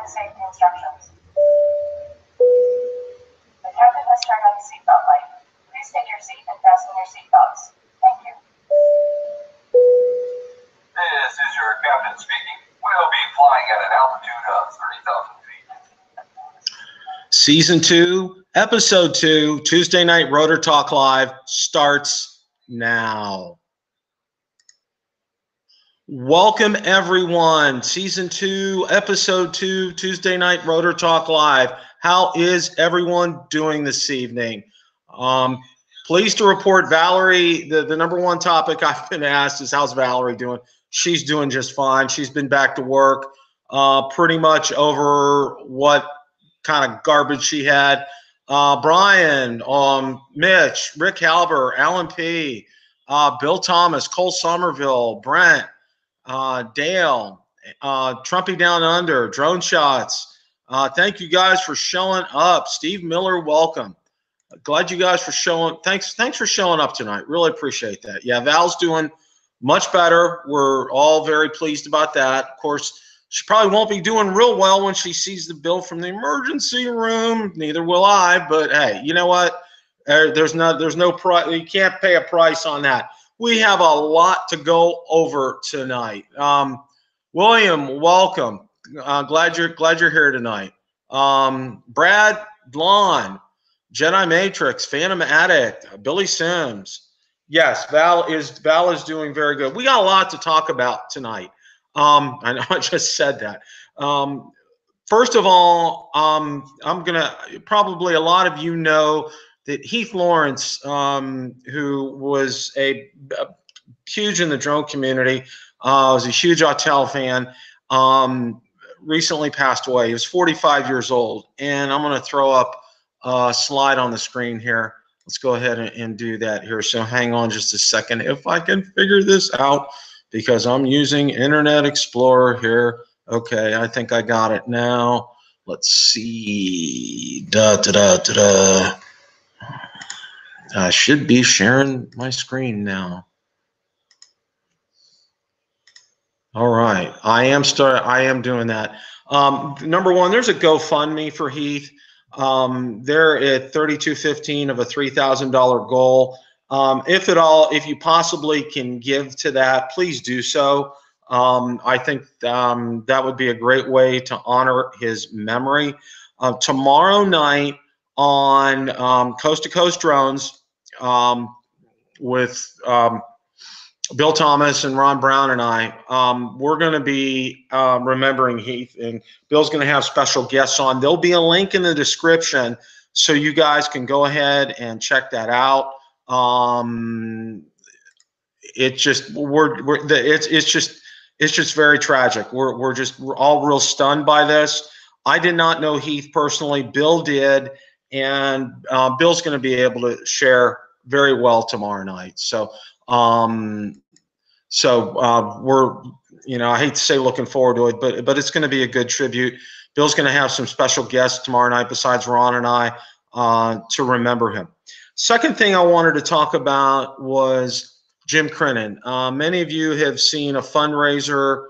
safety instructions. The captain has turned on the seatbelt light. Please take your seat and fasten your seatbelts. Thank you. This is your captain speaking. We'll be flying at an altitude of 30,000 feet. Season 2, Episode 2, Tuesday Night Rotor Talk Live starts now. Welcome, everyone. Season 2, Episode 2, Tuesday Night Rotor Talk Live. How is everyone doing this evening? Pleased to report Valerie, the number one topic I've been asked is, how's Valerie doing? She's doing just fine. She's been back to work pretty much over what kind of garbage she had. Brian, Mitch, Rick Halber, Alan P., Bill Thomas, Cole Somerville, Brent, Dale, Trumpy Down Under, Drone Shots. Thank you guys for showing up. Steve Miller, welcome. Glad you guys for showing. Thanks for showing up tonight. Really appreciate that. Yeah, Val's doing much better. We're all very pleased about that. Of course, she probably won't be doing real well when she sees the bill from the emergency room. Neither will I. But hey, you know what? There's no price. You can't pay a price on that. We have a lot to go over tonight. William, welcome. Glad you're here tonight. Brad Blonde, Jedi Matrix, Phantom Addict, Billy Sims. Yes, Val is doing very good. We got a lot to talk about tonight. I know I just said that. First of all, I'm gonna probably a lot of you know that Heath Lawrence, who was a huge in the drone community, was a huge Autel fan, recently passed away. He was 45 years old, and I'm gonna throw up a slide on the screen here. Let's go ahead and do that here. So hang on just a second if I can figure this out, because I'm using Internet Explorer here. Okay, I think I got it now. Let's see. I should be sharing my screen now. All right, I am doing that. Number one, there's a GoFundMe for Heath. They're at $3,215 of a $3,000 goal. If you possibly can give to that, please do so. I think that would be a great way to honor his memory. Tomorrow night on Coast to Coast Drones with Bill Thomas and Ron Brown and I, we're going to be remembering Heath, and Bill's going to have special guests on. There'll be a link in the description so you guys can go ahead and check that out. It's just very tragic. We're all real stunned by this. I did not know Heath personally. Bill did, and Bill's going to be able to share very well tomorrow night. So we're, I hate to say looking forward to it, but it's going to be a good tribute. Bill's going to have some special guests tomorrow night besides Ron and I to remember him. Second thing I wanted to talk about was Jim Crinan. Many of you have seen a fundraiser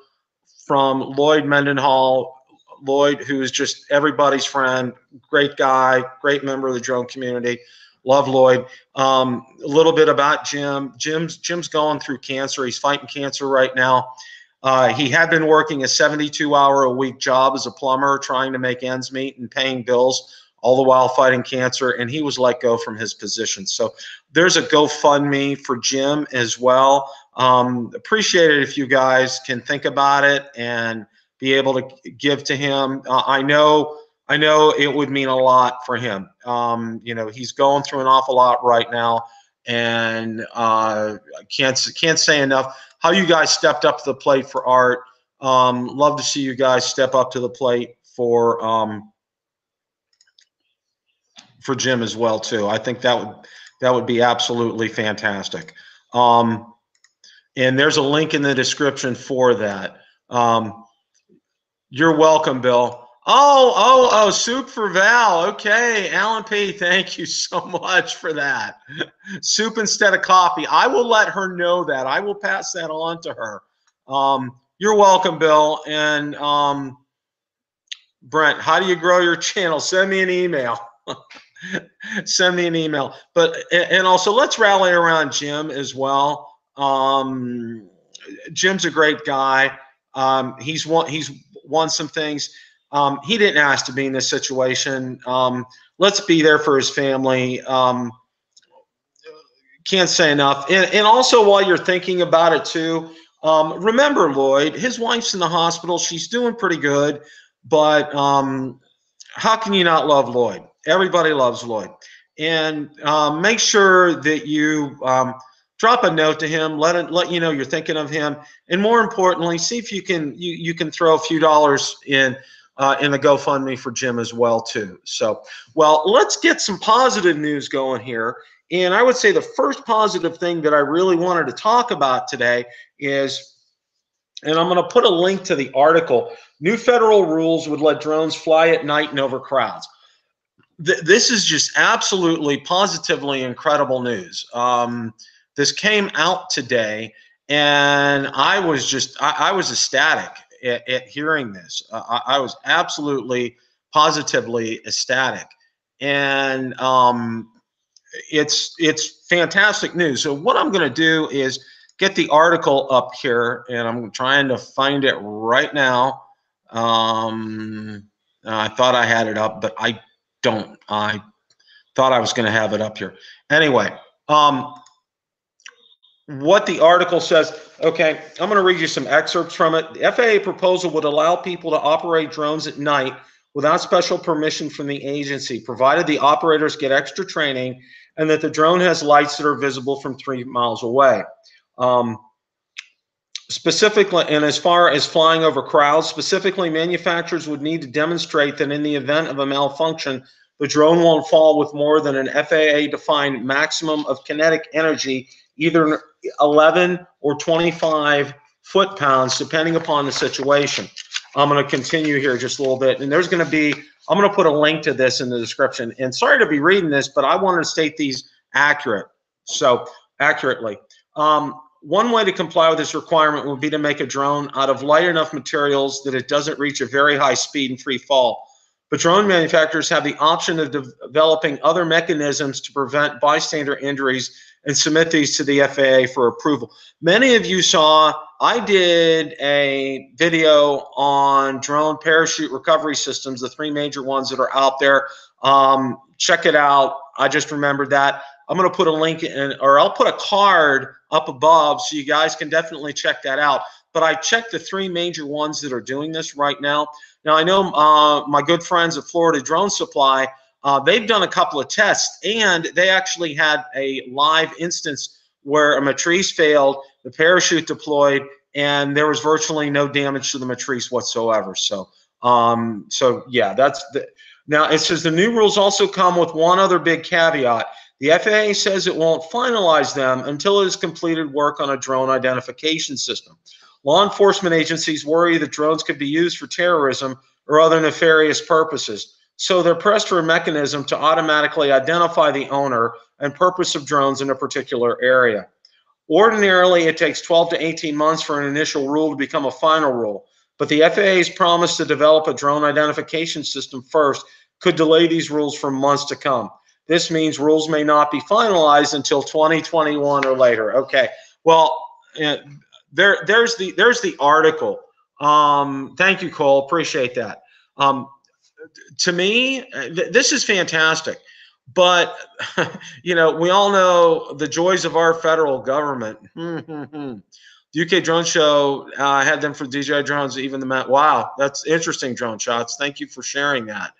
from Lloyd Mendenhall. Lloyd, who is just everybody's friend, great guy, great member of the drone community. Love Lloyd. A little bit about Jim. Jim's going through cancer. He's fighting cancer right now. He had been working a 72-hour-a-week job as a plumber, trying to make ends meet and paying bills, all the while fighting cancer, and he was let go from his position. So there's a GoFundMe for Jim as well. Appreciate it if you guys can think about it and be able to give to him. I know it would mean a lot for him. He's going through an awful lot right now, and I can't say enough how you guys stepped up to the plate for art. Love to see you guys step up to the plate for Jim as well too. I think that would be absolutely fantastic. And there's a link in the description for that. You're welcome, Bill. Oh, soup for Val. Okay, Alan P., thank you so much for that. Soup instead of coffee. I will let her know that. I will pass that on to her. You're welcome, Bill. And Brent, how do you grow your channel? Send me an email. Send me an email. But and also let's rally around Jim as well. Jim's a great guy. He's won some things. He didn't ask to be in this situation. Let's be there for his family. Can't say enough. And also, while you're thinking about it too, remember Lloyd. His wife's in the hospital. She's doing pretty good, but how can you not love Lloyd? Everybody loves Lloyd. And make sure that you drop a note to him. Let you know you're thinking of him. And more importantly, see if you can throw a few dollars in the GoFundMe for Jim as well too. So, well, let's get some positive news going here. And I would say the first positive thing that I really wanted to talk about today is, and I'm going to put a link to the article, new federal rules would let drones fly at night and over crowds. This is just absolutely, positively incredible news. This came out today, and I was ecstatic at hearing this. I was absolutely, positively ecstatic. And it's fantastic news. So what I'm going to do is get the article up here, and I'm trying to find it right now. I thought I had it up, but I don't. I thought I was going to have it up here. Anyway, what the article says, okay, I'm going to read you some excerpts from it. The FAA proposal would allow people to operate drones at night without special permission from the agency, provided the operators get extra training and that the drone has lights that are visible from 3 miles away. Specifically, and as far as flying over crowds, specifically, manufacturers would need to demonstrate that in the event of a malfunction, the drone won't fall with more than an FAA-defined maximum of kinetic energy, either 11 or 25 foot-pounds, depending upon the situation. I'm going to continue here just a little bit, and there's going to be, I'm going to put a link to this in the description. And sorry to be reading this, but I wanted to state these accurately. One way to comply with this requirement would be to make a drone out of light enough materials that it doesn't reach a very high speed and free fall. But drone manufacturers have the option of developing other mechanisms to prevent bystander injuries and submit these to the FAA for approval. Many of you saw, I did a video on drone parachute recovery systems, the 3 major ones that are out there. Check it out. I just remembered that. I'm going to put a link in, or I'll put a card up above so you guys can definitely check that out. But I checked the 3 major ones that are doing this right now. Now, I know my good friends at Florida Drone Supply, they've done a couple of tests, and they actually had a live instance where a matrice failed, the parachute deployed, and there was virtually no damage to the matrice whatsoever. So, yeah, that's the. Now, it says the new rules also come with one other big caveat. The FAA says it won't finalize them until it has completed work on a drone identification system. Law enforcement agencies worry that drones could be used for terrorism or other nefarious purposes, so they're pressed for a mechanism to automatically identify the owner and purpose of drones in a particular area. Ordinarily, it takes 12 to 18 months for an initial rule to become a final rule, but the FAA's promise to develop a drone identification system first could delay these rules for months to come. This means rules may not be finalized until 2021 or later. Okay, well, there's the article. Thank you, Cole. Appreciate that. To me, this is fantastic. But, you know, we all know the joys of our federal government. The UK Drone Show had them for DJI drones, even the Met. Wow, that's interesting, Drone Shots. Thank you for sharing that.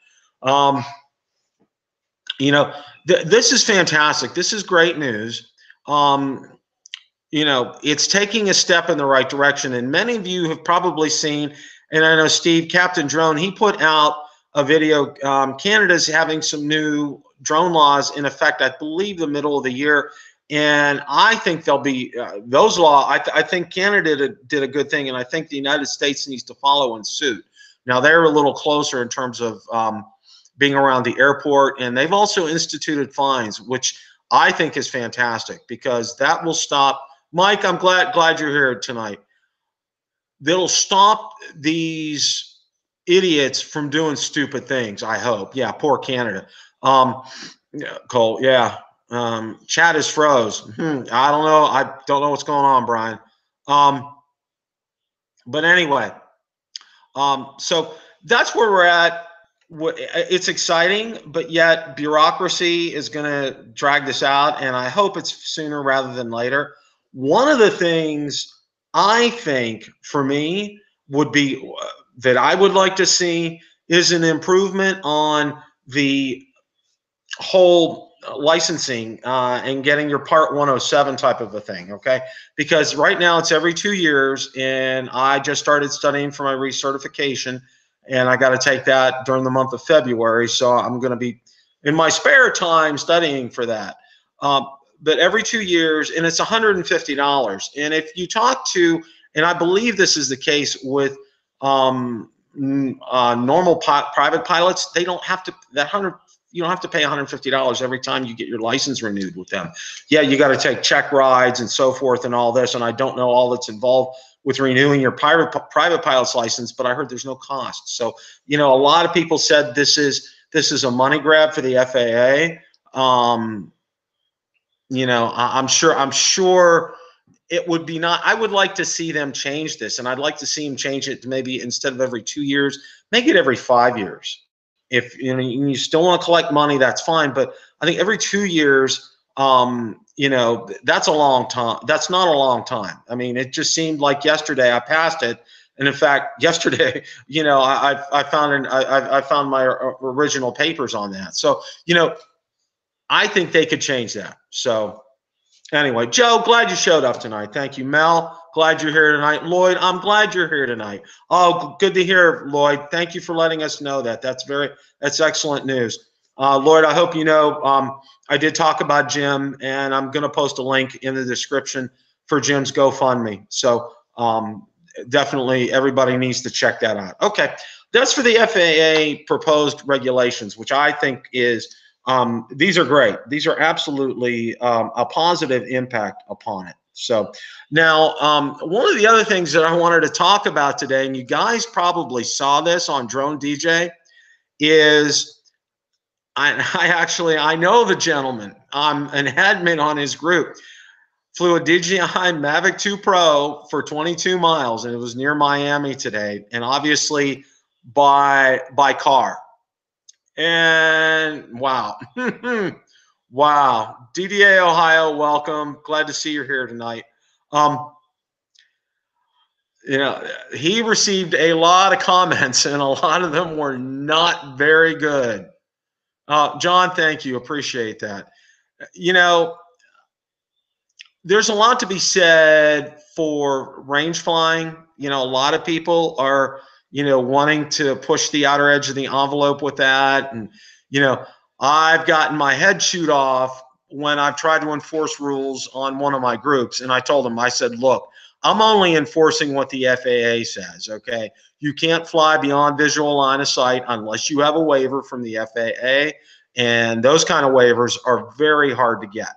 You know, this is fantastic. This is great news. You know, it's taking a step in the right direction. And many of you have probably seen, and I know Steve, Captain Drone, he put out a video. Canada's having some new drone laws in effect, I believe, the middle of the year. And I think there'll be those laws. I think Canada did a good thing, and I think the United States needs to follow in suit. Now, they're a little closer in terms of being around the airport, and they've also instituted fines, which I think is fantastic because that will stop. Mike, I'm glad you're here tonight. That'll stop these idiots from doing stupid things. I hope. Yeah, poor Canada. Yeah, Cole. Yeah. Chat is froze. I don't know. I don't know what's going on, Brian. But anyway, so that's where we're at. It's exciting, but yet bureaucracy is going to drag this out, and I hope it's sooner rather than later. One of the things I think for me would be that I would like to see is an improvement on the whole licensing and getting your Part 107 type of a thing, okay? Because right now it's every 2 years, and I just started studying for my recertification, and I got to take that during the month of February, so I'm going to be in my spare time studying for that. But every 2 years, and it's $150. And if you talk to, and I believe this is the case with normal private pilots, they don't have to, you don't have to pay $150 every time you get your license renewed with them. Yeah, you got to take check rides and so forth and all this, and I don't know all that's involved with renewing your private pilot's license, but I heard there's no cost. So, you know, a lot of people said this is a money grab for the FAA. You know, I'm sure it would be not. I would like to see them change this, and I'd like to see them change it to maybe instead of every 2 years, make it every 5 years. If you know you still want to collect money, that's fine. But I think every 2 years, you know, that's a long time. That's not a long time. I mean, it just seemed like yesterday I passed it, and in fact, yesterday, you know, I found my original papers on that. So, you know, I think they could change that. So, anyway, Joe, glad you showed up tonight. Thank you, Mel. Glad you're here tonight. Lloyd, I'm glad you're here tonight. Oh, good to hear, Lloyd. Thank you for letting us know that. That's excellent news. Lloyd, I hope you know I did talk about Jim, and I'm going to post a link in the description for Jim's GoFundMe. So definitely everybody needs to check that out. Okay, that's for the FAA proposed regulations, which I think is these are great. These are absolutely a positive impact upon it. So now, one of the other things that I wanted to talk about today, and you guys probably saw this on Drone DJ, is I know the gentleman. I'm an admin on his group. Flew a DJI Mavic 2 Pro for 22 miles, and it was near Miami today, and obviously by car. And wow. Wow. DDA Ohio, welcome. Glad to see you're here tonight. You know, he received a lot of comments, and a lot of them were not very good. John, thank you. Appreciate that. You know, there's a lot to be said for range flying. You know, a lot of people are, you know, wanting to push the outer edge of the envelope with that. And, you know, I've gotten my head chewed off when I've tried to enforce rules on one of my groups. And I told them, I said, look, I'm only enforcing what the FAA says, okay? You can't fly beyond visual line of sight unless you have a waiver from the FAA. And those kind of waivers are very hard to get.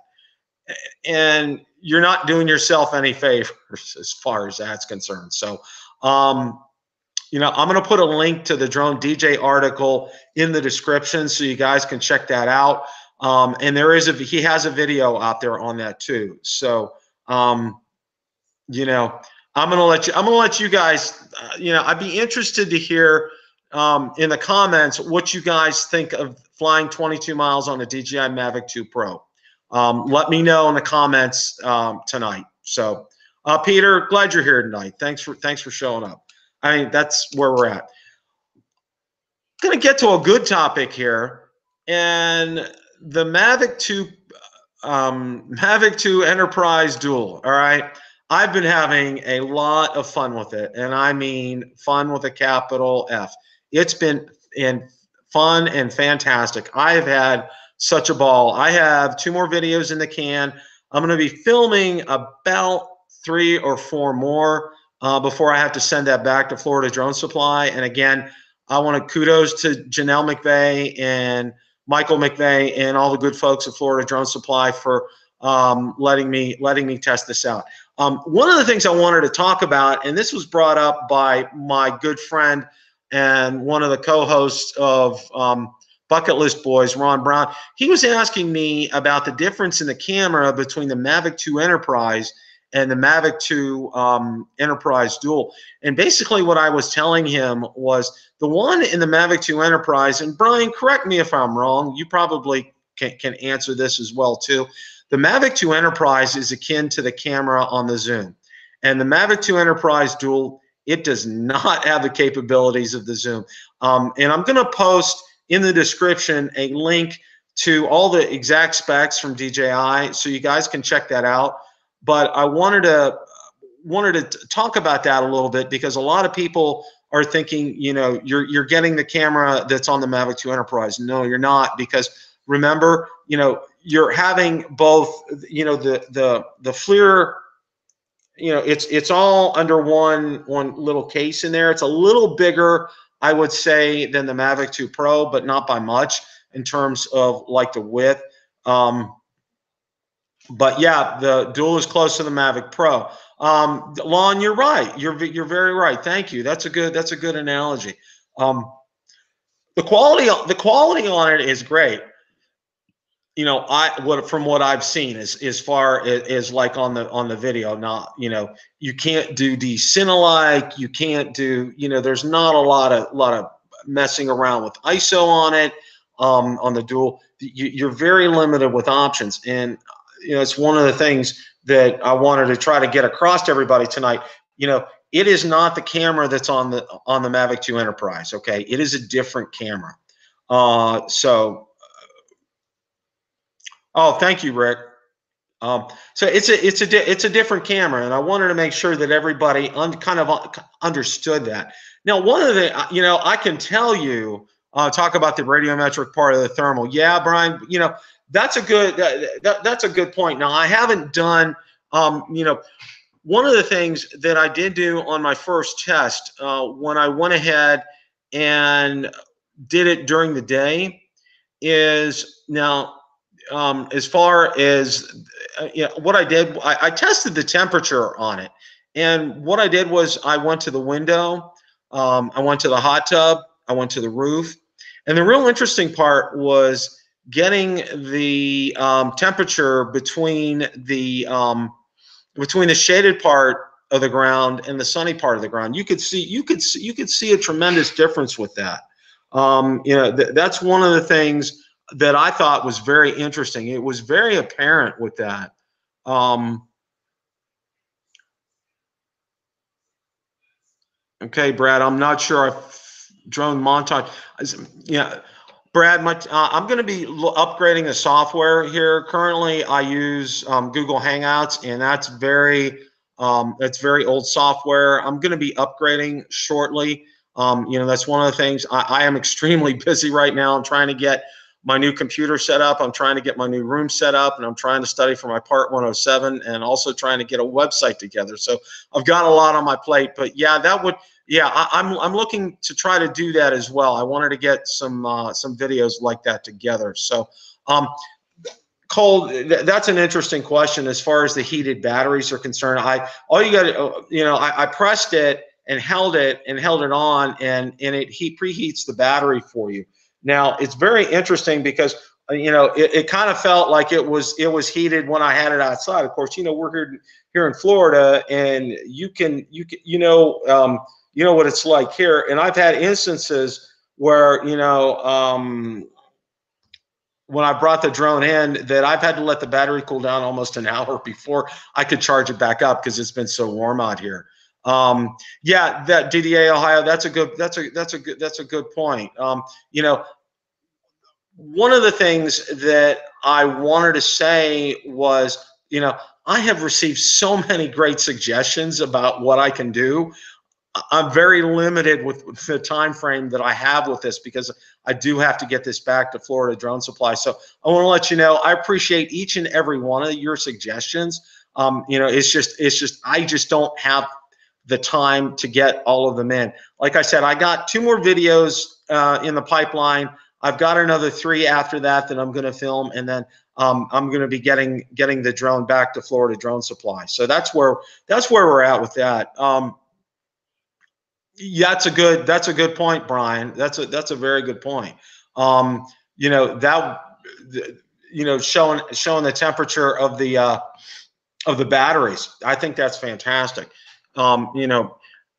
And you're not doing yourself any favors as far as that's concerned. So, you know, I'm going to put a link to the Drone DJ article in the description so you guys can check that out. And he has a video out there on that too. So, you know, I'm going to let you guys, you know, I'd be interested to hear in the comments what you guys think of flying 22 miles on a DJI Mavic 2 Pro. Let me know in the comments tonight. So, Peter, glad you're here tonight. Thanks for showing up. I mean, that's where we're at. Going to get to a good topic here, and the Mavic 2 Enterprise Dual. All right, I've been having a lot of fun with it, and I mean fun with a capital F. It's been fun and fantastic. I have had such a ball. I have 2 more videos in the can. I'm going to be filming about 3 or 4 more before I have to send that back to Florida Drone Supply. And again, I want to kudos to Janelle McVeigh and Michael McVeigh and all the good folks at Florida Drone Supply for letting me test this out. One of the things I wanted to talk about, and this was brought up by my good friend and one of the co-hosts of Bucket List Boys, Ron Brown, he was asking me about the difference in the camera between the Mavic 2 Enterprise and the Mavic 2 Enterprise Dual. And basically what I was telling him was the one in the Mavic 2 Enterprise, and Brian, correct me if I'm wrong, you probably can answer this as well too. The Mavic 2 Enterprise is akin to the camera on the Zoom. And the Mavic 2 Enterprise Dual, it does not have the capabilities of the Zoom. And I'm going to post in the description a link to all the exact specs from DJI, so you guys can check that out. But I wanted to talk about that a little bit, because a lot of people are thinking, you know, you're getting the camera that's on the Mavic 2 Enterprise. No, you're not, because remember, you know, you're having both, you know, the FLIR, you know, it's all under one little case in there. It's a little bigger, I would say, than the Mavic 2 Pro, but not by much in terms of like the width. But yeah, the Dual is close to the Mavic Pro. Lon, you're right. You're very right. Thank you. That's a good analogy. The quality on it is great. You know, from what I've seen, as far as like on the video, not, you know, you can't do decine-alike, you can't do, you know, there's not a lot of messing around with ISO on it, on the Dual. You're very limited with options, and you know, it's one of the things that I wanted to try to get across to everybody tonight. You know, it is not the camera that's on the Mavic 2 Enterprise. Okay, it is a different camera. Oh, thank you, Rick. So it's a different camera, and I wanted to make sure that everybody kind of understood that. Now, one of the, you know, I can tell you, talk about the radiometric part of the thermal. Yeah, Brian, you know, that's a good point. Now, I haven't done, you know, one of the things that I did do on my first test, when I went ahead and did it during the day, is now, as far as you know, what I did, I tested the temperature on it, and what I did was I went to the window, I went to the hot tub, I went to the roof, and the real interesting part was getting the temperature between the shaded part of the ground and the sunny part of the ground. You could see a tremendous difference with that. You know, that's one of the things that I thought was very interesting. It was very apparent with that. Okay, Brad, I'm not sure if drone montage. Yeah, Brad, I'm going to be upgrading the software here. Currently, I use Google Hangouts, and that's very old software. I'm going to be upgrading shortly. You know, that's one of the things. I am extremely busy right now. I'm trying to get my new computer set up. I'm trying to get my new room set up, and I'm trying to study for my Part 107, and also trying to get a website together. So I've got a lot on my plate. But yeah, I'm looking to try to do that as well. I wanted to get some videos like that together. So Cole, that's an interesting question as far as the heated batteries are concerned. All you got to, you know, I pressed it and held it on, and it preheats the battery for you. Now, it's very interesting because, you know, it kind of felt like it was heated when I had it outside. Of course, you know, we're here in Florida, and you know what it's like here. And I've had instances where, you know, when I brought the drone in, that I've had to let the battery cool down almost an hour before I could charge it back up, because it's been so warm out here. Yeah, that DDA Ohio, that's a good point. You know, one of the things that I wanted to say was, you know, I have received so many great suggestions about what I can do. I'm very limited with the time frame that I have with this, because I do have to get this back to Florida Drone Supply. So I want to let you know, I appreciate each and every one of your suggestions. You know, it's just I just don't have the time to get all of them in. Like I said, I got 2 more videos in the pipeline. I've got another 3 after that I'm going to film, and then I'm going to be getting the drone back to Florida Drone Supply. So that's where we're at with that. Yeah, that's a good point, Brian. That's a very good point. You know, showing the temperature of the batteries. I think that's fantastic. You know,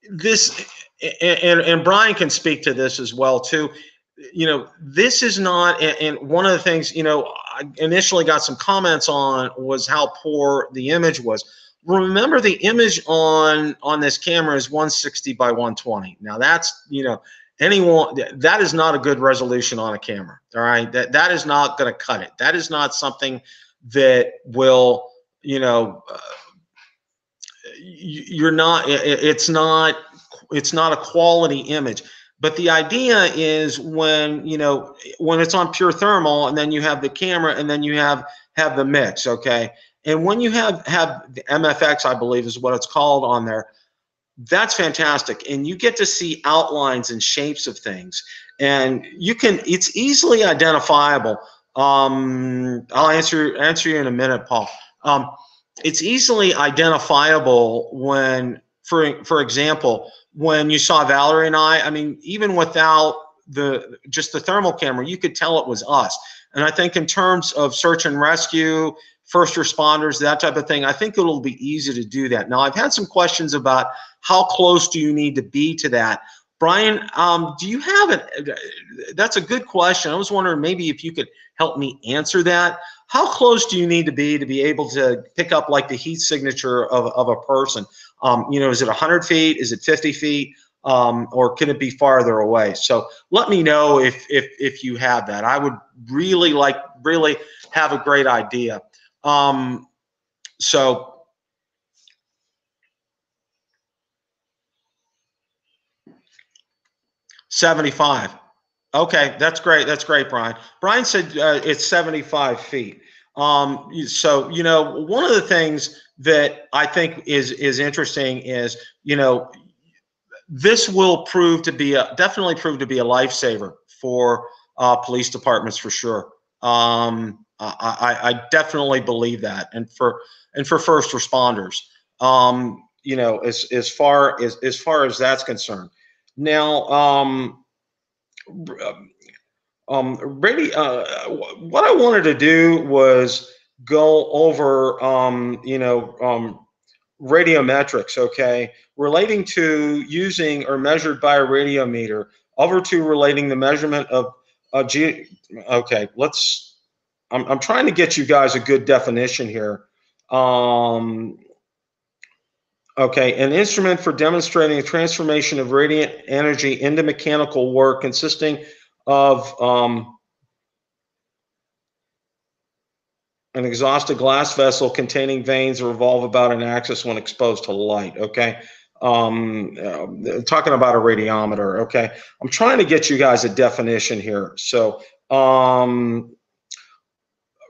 this and Brian can speak to this as well too. You know, this is not, and one of the things, you know, I initially got some comments on was how poor the image was. Remember, the image on this camera is 160 by 120. Now that's, you know, anyone, that is not a good resolution on a camera. All right, that is not going to cut it. That is not something that will, you know, you're not, it's not a quality image. But the idea is when, you know, when it's on pure thermal, and then you have the camera, and then you have the mix, okay? And when you have the MFX, I believe is what it's called on there, that's fantastic. And you get to see outlines and shapes of things. And you can, it's easily identifiable. I'll answer you in a minute, Paul. It's easily identifiable when, for example, when you saw Valerie and I mean, even without just the thermal camera, you could tell it was us. And I think in terms of search and rescue, first responders, that type of thing, I think it'll be easy to do that. Now, I've had some questions about how close do you need to be to that. Brian, do you have it? That's a good question. I was wondering maybe if you could help me answer that. How close do you need to be able to pick up like the heat signature of a person? You know, is it 100 feet? Is it 50 feet? Or can it be farther away? So let me know if you have that. I would really have a great idea. So 75. Okay, that's great. That's great, Brian. Brian said it's 75 feet. So, you know, one of the things that I think is interesting is, you know, this will definitely prove to be a lifesaver for police departments for sure. I definitely believe that, and for first responders. You know, as far as that's concerned. Now, what I wanted to do was go over, you know, radiometrics, okay, relating to using or measured by a radiometer, over to relating the measurement of okay, I'm trying to get you guys a good definition here. Okay, an instrument for demonstrating a transformation of radiant energy into mechanical work consisting of an exhausted glass vessel containing vanes that revolve about an axis when exposed to light, okay? Talking about a radiometer, okay? I'm trying to get you guys a definition here. So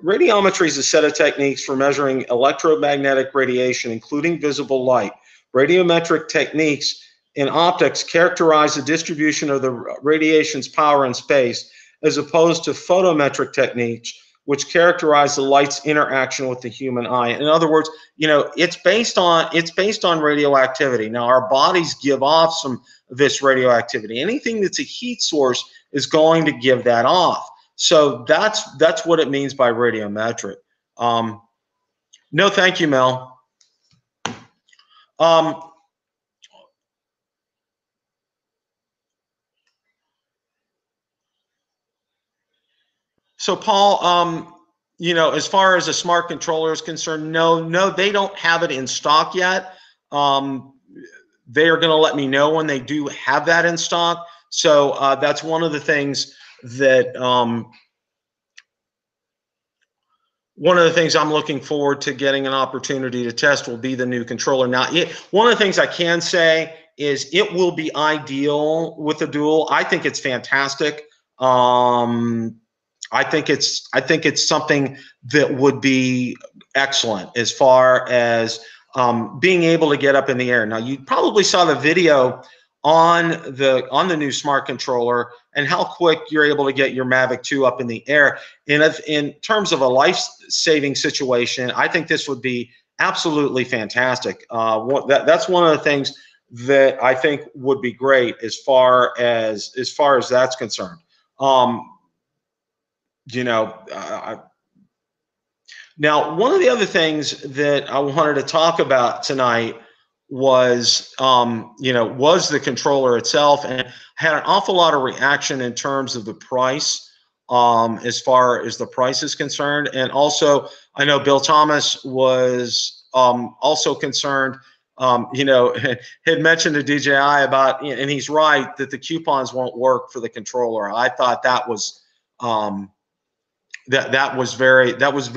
radiometry is a set of techniques for measuring electromagnetic radiation, including visible light. Radiometric techniques in optics characterize the distribution of the radiation's power in space, as opposed to photometric techniques, which characterize the light's interaction with the human eye. In other words, you know, it's based on radioactivity. Now, our bodies give off some of this radioactivity. Anything that's a heat source is going to give that off. So that's what it means by radiometric. No, thank you, Mel. So Paul, you know, as far as a smart controller is concerned, no, they don't have it in stock yet. They are going to let me know when they do have that in stock. So that's one of the things that I'm looking forward to getting an opportunity to test will be the new controller. Now, one of the things I can say is it will be ideal with the dual. I think it's fantastic. I think it's something that would be excellent as far as being able to get up in the air. Now, you probably saw the video on the new smart controller and how quick you're able to get your Mavic 2 up in the air. And in terms of a life-saving situation, I think this would be absolutely fantastic. That's one of the things that I think would be great as far as that's concerned. You know, now one of the other things that I wanted to talk about tonight was, you know, was the controller itself, and had an awful lot of reaction in terms of the price, as far as the price is concerned. And also, I know Bill Thomas was also concerned, you know, had mentioned to DJI about, and he's right, that the coupons won't work for the controller. I thought that was that was very that was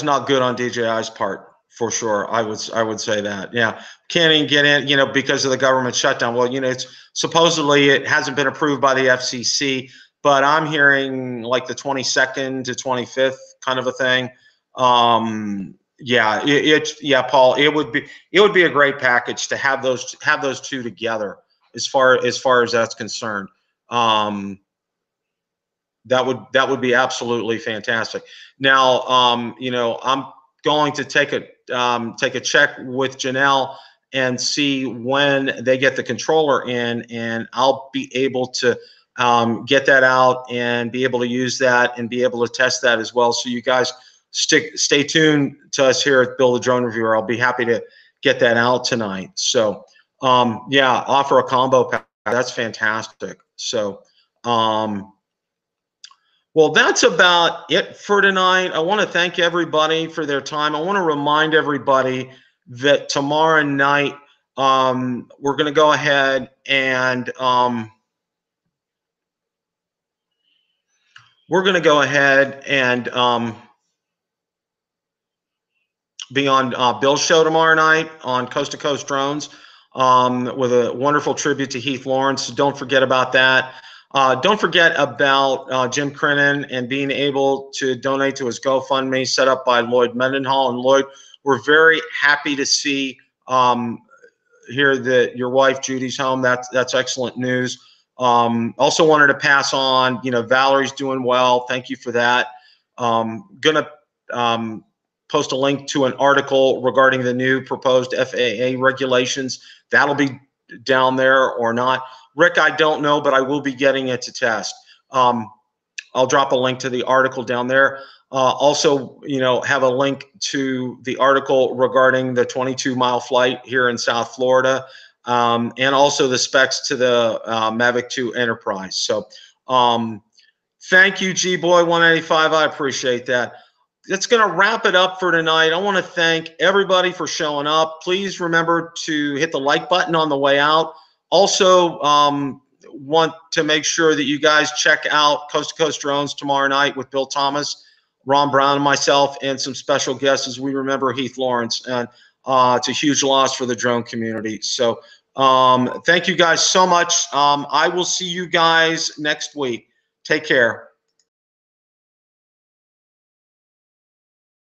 not good on DJI's part, for sure. I would say that. Yeah, can't even get in, you know, because of the government shutdown. Well, you know, it's supposedly it hasn't been approved by the FCC, but I'm hearing like the 22nd to 25th kind of a thing. Yeah, yeah, Paul, it would be a great package to have those two together as far as that's concerned. That would be absolutely fantastic. Now, you know, I'm going to take a check with Janelle and see when they get the controller in, and I'll be able to get that out and be able to use that and be able to test that as well. So you guys stay tuned to us here at Bill the Drone Reviewer. I'll be happy to get that out tonight. So yeah, offer a combo pack. That's fantastic. So well, that's about it for tonight. I want to thank everybody for their time. I want to remind everybody that tomorrow night we're going to go ahead and be on Bill's show tomorrow night on Coast to Coast Drones with a wonderful tribute to Heath Lawrence. Don't forget about that. Don't forget about Jim Crinan and being able to donate to his GoFundMe set up by Lloyd Mendenhall. And Lloyd, we're very happy to see hear that your wife Judy's home. That's excellent news. Also wanted to pass on, you know, Valerie's doing well. Thank you for that. Gonna post a link to an article regarding the new proposed FAA regulations. That'll be down there or not. Rick, I don't know, but I will be getting it to test. I'll drop a link to the article down there. Also, you know, have a link to the article regarding the 22-mile flight here in South Florida, and also the specs to the Mavic 2 Enterprise. So thank you, G-Boy 185. I appreciate that. That's going to wrap it up for tonight. I want to thank everybody for showing up. Please remember to hit the like button on the way out. Also, want to make sure that you guys check out Coast to Coast Drones tomorrow night with Bill Thomas, Ron Brown, and myself, and some special guests as we remember Heath Lawrence. And it's a huge loss for the drone community. So thank you guys so much. I will see you guys next week. Take care.